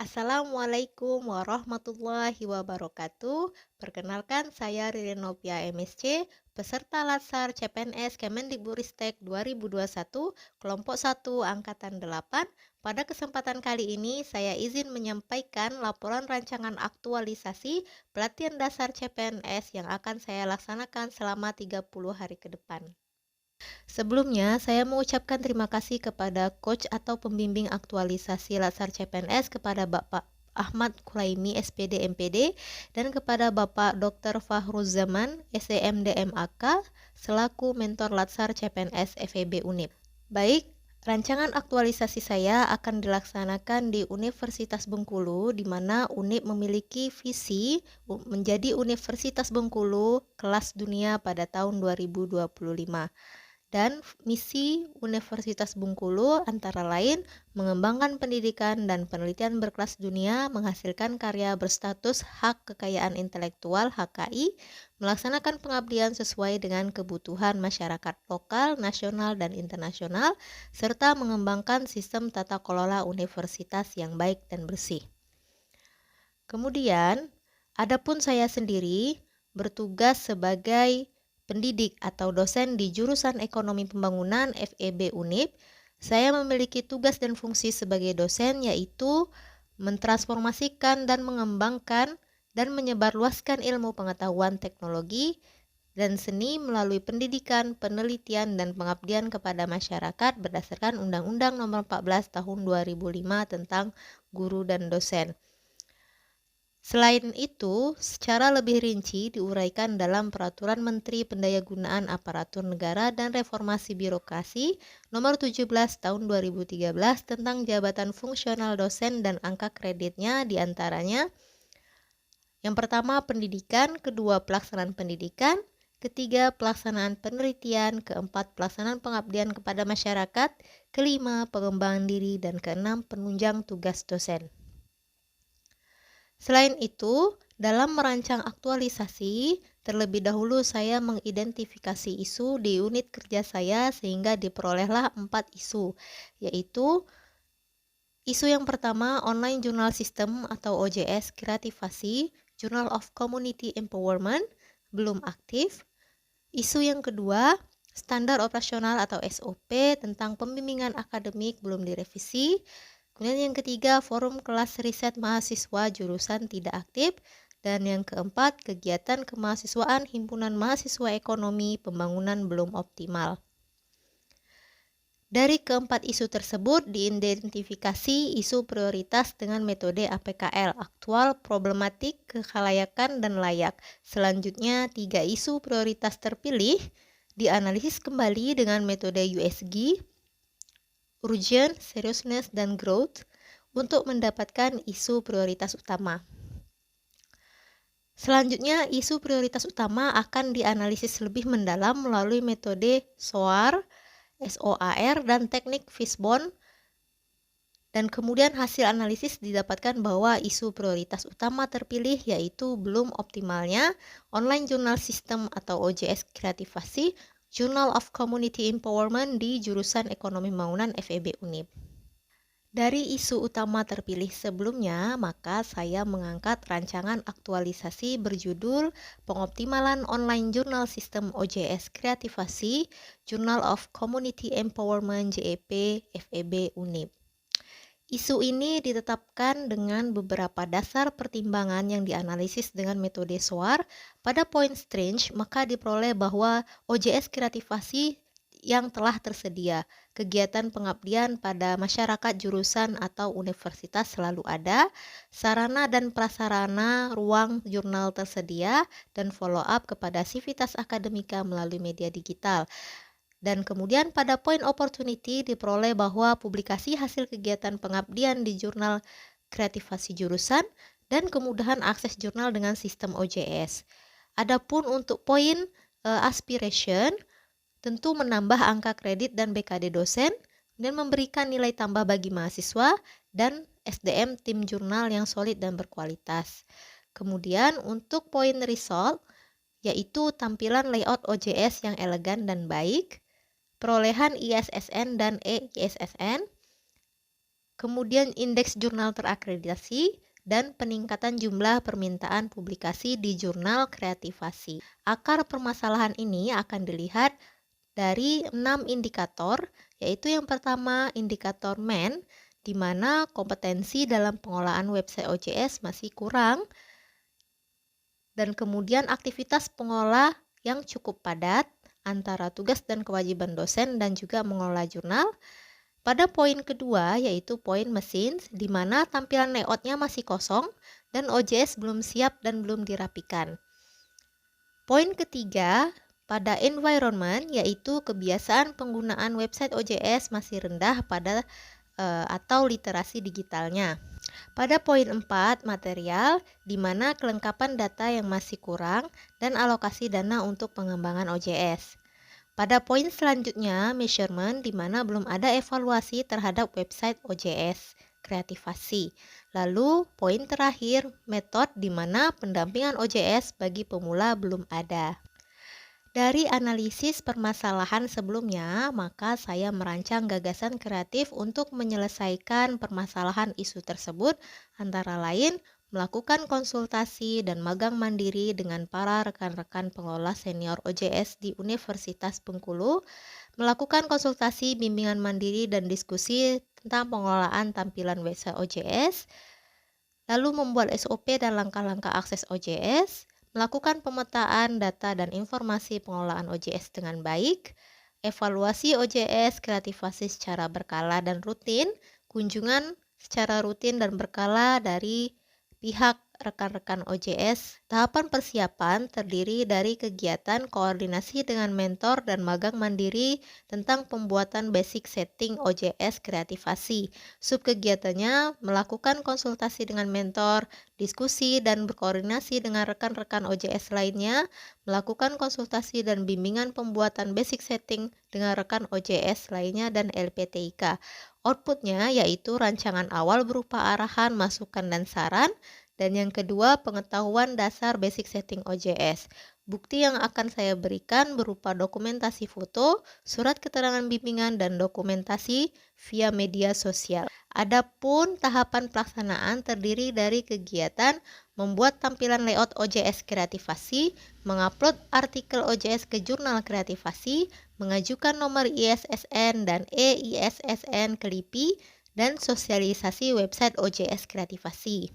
Assalamualaikum warahmatullahi wabarakatuh. Perkenalkan saya Ririn Novia MSC, peserta Latsar CPNS Kemendikbudristek 2021, kelompok 1 Angkatan 8. Pada kesempatan kali ini saya izin menyampaikan laporan rancangan aktualisasi pelatihan dasar CPNS yang akan saya laksanakan selama 30 hari ke depan. Sebelumnya, saya mengucapkan terima kasih kepada coach atau pembimbing aktualisasi Latsar CPNS kepada Bapak Ahmad Kulaimi SPD MPD dan kepada Bapak Dr. Fahruzaman SEMD MAK selaku mentor Latsar CPNS FEB Unip. Baik, rancangan aktualisasi saya akan dilaksanakan di Universitas Bengkulu, di mana Unip memiliki visi menjadi Universitas Bengkulu kelas dunia pada tahun 2025. Dan misi Universitas Bengkulu antara lain mengembangkan pendidikan dan penelitian berkelas dunia, menghasilkan karya berstatus hak kekayaan intelektual (HKI), melaksanakan pengabdian sesuai dengan kebutuhan masyarakat lokal, nasional, dan internasional, serta mengembangkan sistem tata kelola universitas yang baik dan bersih. Kemudian, adapun saya sendiri bertugas sebagai pendidik atau dosen di jurusan Ekonomi Pembangunan FEB Unip. Saya memiliki tugas dan fungsi sebagai dosen, yaitu mentransformasikan dan mengembangkan dan menyebarluaskan ilmu pengetahuan teknologi dan seni melalui pendidikan, penelitian, dan pengabdian kepada masyarakat berdasarkan Undang-Undang Nomor 14 Tahun 2005 tentang guru dan dosen. Selain itu, secara lebih rinci diuraikan dalam Peraturan Menteri Pendayagunaan Aparatur Negara dan Reformasi Birokrasi Nomor 17 Tahun 2013 tentang jabatan fungsional dosen dan angka kreditnya, diantaranya yang pertama pendidikan, kedua pelaksanaan pendidikan, ketiga pelaksanaan penelitian, keempat pelaksanaan pengabdian kepada masyarakat, kelima pengembangan diri, dan keenam penunjang tugas dosen. Selain itu, dalam merancang aktualisasi, terlebih dahulu saya mengidentifikasi isu di unit kerja saya sehingga diperolehlah 4 isu, yaitu isu yang pertama Online Journal System atau OJS kreativasi, Journal of Community Empowerment, belum aktif. Isu yang kedua, Standar Operasional atau SOP tentang pembimbingan akademik belum direvisi. Kemudian yang ketiga, forum kelas riset mahasiswa jurusan tidak aktif. Dan yang keempat, kegiatan kemahasiswaan himpunan mahasiswa ekonomi pembangunan belum optimal. Dari keempat isu tersebut diidentifikasi isu prioritas dengan metode APKL, aktual, problematik, kekhalayakan, dan layak. Selanjutnya, 3 isu prioritas terpilih dianalisis kembali dengan metode USG, urgent, seriousness, dan growth untuk mendapatkan isu prioritas utama. Selanjutnya, isu prioritas utama akan dianalisis lebih mendalam melalui metode SOAR, dan teknik Fishbone, dan kemudian hasil analisis didapatkan bahwa isu prioritas utama terpilih yaitu belum optimalnya Online Journal System atau OJS kreativasi, Journal of Community Empowerment di jurusan Ekonomi Pembangunan FEB Unip. Dari isu utama terpilih sebelumnya, maka saya mengangkat rancangan aktualisasi berjudul Pengoptimalan Online Journal System OJS Kreativasi, Journal of Community Empowerment JEP FEB Unip. Isu ini ditetapkan dengan beberapa dasar pertimbangan yang dianalisis dengan metode SOAR. Pada poin strange, maka diperoleh bahwa OJS kreativasi yang telah tersedia, kegiatan pengabdian pada masyarakat jurusan atau universitas selalu ada, sarana dan prasarana ruang jurnal tersedia, dan follow up kepada sivitas akademika melalui media digital. Dan kemudian pada poin opportunity diperoleh bahwa publikasi hasil kegiatan pengabdian di jurnal kreativasi jurusan dan kemudahan akses jurnal dengan sistem OJS. Adapun untuk poin aspiration, tentu menambah angka kredit dan BKD dosen dan memberikan nilai tambah bagi mahasiswa dan SDM tim jurnal yang solid dan berkualitas. Kemudian untuk poin result, yaitu tampilan layout OJS yang elegan dan baik, perolehan ISSN dan EISSN, kemudian indeks jurnal terakreditasi, dan peningkatan jumlah permintaan publikasi di jurnal kreativasi. Akar permasalahan ini akan dilihat dari 6 indikator, yaitu yang pertama indikator MAN, di mana kompetensi dalam pengolahan website OJS masih kurang, dan kemudian aktivitas pengolah yang cukup padat antara tugas dan kewajiban dosen dan juga mengelola jurnal. Pada poin kedua yaitu poin mesin, di mana tampilan layoutnya masih kosong dan OJS belum siap dan belum dirapikan. Poin ketiga pada environment yaitu kebiasaan penggunaan website OJS masih rendah pada atau literasi digitalnya. Pada poin 4 material, di mana kelengkapan data yang masih kurang dan alokasi dana untuk pengembangan OJS. Pada poin selanjutnya, measurement, di mana belum ada evaluasi terhadap website OJS kreativasi. Lalu, poin terakhir, metode, di mana pendampingan OJS bagi pemula belum ada. Dari analisis permasalahan sebelumnya, maka saya merancang gagasan kreatif untuk menyelesaikan permasalahan isu tersebut, antara lain melakukan konsultasi dan magang mandiri dengan para rekan-rekan pengelola senior OJS di Universitas Bengkulu, melakukan konsultasi bimbingan mandiri dan diskusi tentang pengelolaan tampilan website OJS, lalu membuat SOP dan langkah-langkah akses OJS, melakukan pemetaan data dan informasi pengelolaan OJS dengan baik, evaluasi OJS kreativasi secara berkala dan rutin, kunjungan secara rutin dan berkala dari pihak rekan-rekan OJS. Tahapan persiapan terdiri dari kegiatan koordinasi dengan mentor dan magang mandiri tentang pembuatan basic setting OJS kreativasi. Subkegiatannya melakukan konsultasi dengan mentor, diskusi dan berkoordinasi dengan rekan-rekan OJS lainnya, melakukan konsultasi dan bimbingan pembuatan basic setting dengan rekan OJS lainnya dan LPTIK. Outputnya yaitu rancangan awal berupa arahan, masukan, dan saran, dan yang kedua pengetahuan dasar basic setting OJS. Bukti yang akan saya berikan berupa dokumentasi foto, surat keterangan bimbingan, dan dokumentasi via media sosial. Adapun tahapan pelaksanaan terdiri dari kegiatan membuat tampilan layout OJS kreativasi, mengupload artikel OJS ke jurnal kreativasi, mengajukan nomor ISSN dan e-ISSN ke LIPI, dan sosialisasi website OJS kreativasi.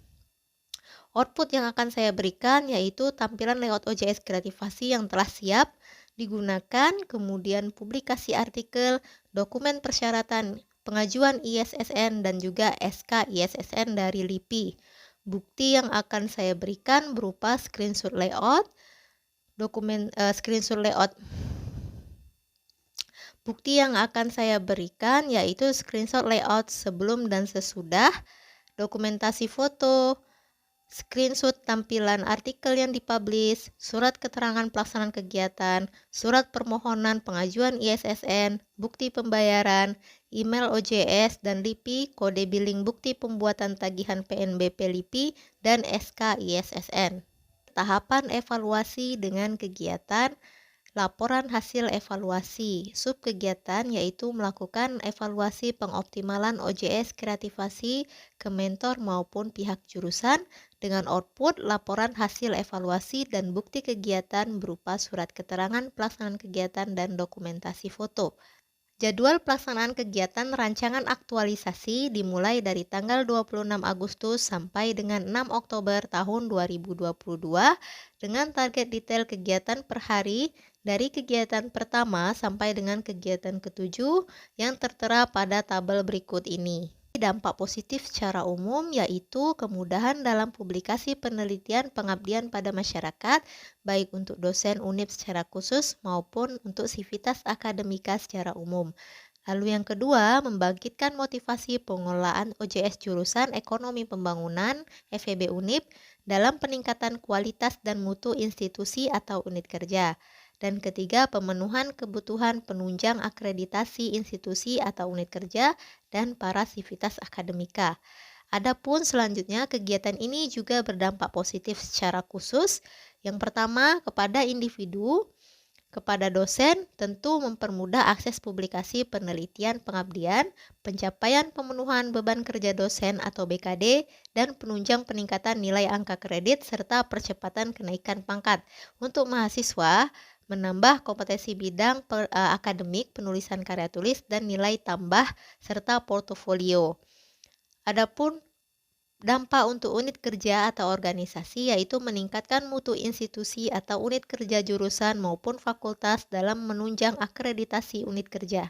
Output yang akan saya berikan yaitu tampilan layout OJS kreativasi yang telah siap digunakan, kemudian publikasi artikel, dokumen persyaratan pengajuan ISSN dan juga SK ISSN dari LIPI. Bukti yang akan saya berikan berupa screenshot layout, screenshot layout. Bukti yang akan saya berikan yaitu screenshot layout sebelum dan sesudah, dokumentasi foto, screenshot tampilan artikel yang dipublish, surat keterangan pelaksanaan kegiatan, surat permohonan pengajuan ISSN, bukti pembayaran, email OJS dan LIPI, kode billing bukti pembuatan tagihan PNBP LIPI, dan SK ISSN. Tahapan evaluasi dengan kegiatan laporan hasil evaluasi. Subkegiatan yaitu melakukan evaluasi pengoptimalan OJS kreativasi ke mentor maupun pihak jurusan dengan output laporan hasil evaluasi dan bukti kegiatan berupa surat keterangan pelaksanaan kegiatan dan dokumentasi foto. Jadwal pelaksanaan kegiatan rancangan aktualisasi dimulai dari tanggal 26 Agustus sampai dengan 6 Oktober tahun 2022 dengan target detail kegiatan per hari dari kegiatan pertama sampai dengan kegiatan ketujuh yang tertera pada tabel berikut ini. Dampak positif secara umum yaitu kemudahan dalam publikasi penelitian pengabdian pada masyarakat, baik untuk dosen UNIP secara khusus maupun untuk sivitas akademika secara umum. Lalu yang kedua, membangkitkan motivasi pengelolaan OJS jurusan Ekonomi Pembangunan FEB UNIP dalam peningkatan kualitas dan mutu institusi atau unit kerja. Dan ketiga, pemenuhan kebutuhan penunjang akreditasi institusi atau unit kerja dan para sivitas akademika. Adapun selanjutnya, kegiatan ini juga berdampak positif secara khusus. Yang pertama, kepada individu Kepada dosen, tentu mempermudah akses publikasi penelitian pengabdian, pencapaian pemenuhan beban kerja dosen atau BKD, dan penunjang peningkatan nilai angka kredit serta percepatan kenaikan pangkat. Untuk mahasiswa, menambah kompetensi bidang akademik, penulisan karya tulis, dan nilai tambah serta portofolio. Adapun dampak untuk unit kerja atau organisasi yaitu meningkatkan mutu institusi atau unit kerja jurusan maupun fakultas dalam menunjang akreditasi unit kerja.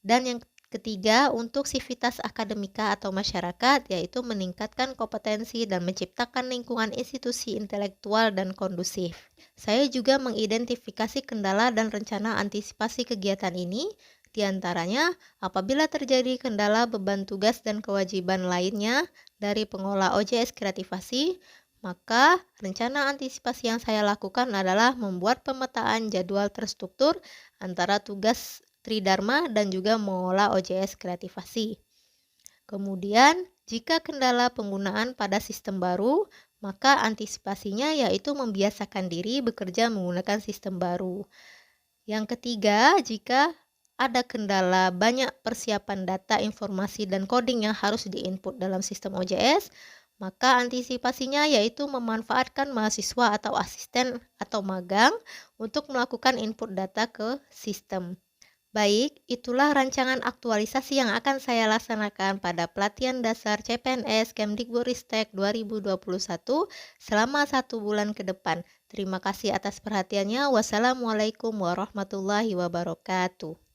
Dan yang ketiga, untuk sivitas akademika atau masyarakat yaitu meningkatkan kompetensi dan menciptakan lingkungan institusi intelektual dan kondusif. Saya juga mengidentifikasi kendala dan rencana antisipasi kegiatan ini. Di antaranya, apabila terjadi kendala beban tugas dan kewajiban lainnya dari pengelola OJS Kreativasi, maka rencana antisipasi yang saya lakukan adalah membuat pemetaan jadwal terstruktur antara tugas Tridharma dan juga mengelola OJS Kreativasi. Kemudian, jika kendala penggunaan pada sistem baru, maka antisipasinya yaitu membiasakan diri bekerja menggunakan sistem baru. Yang ketiga, jika ada kendala banyak persiapan data, informasi, dan coding yang harus diinput dalam sistem OJS, maka antisipasinya yaitu memanfaatkan mahasiswa atau asisten atau magang untuk melakukan input data ke sistem. Baik, itulah rancangan aktualisasi yang akan saya laksanakan pada pelatihan dasar CPNS Kemdikbudristek 2021 selama 1 bulan ke depan. Terima kasih atas perhatiannya. Wassalamualaikum warahmatullahi wabarakatuh.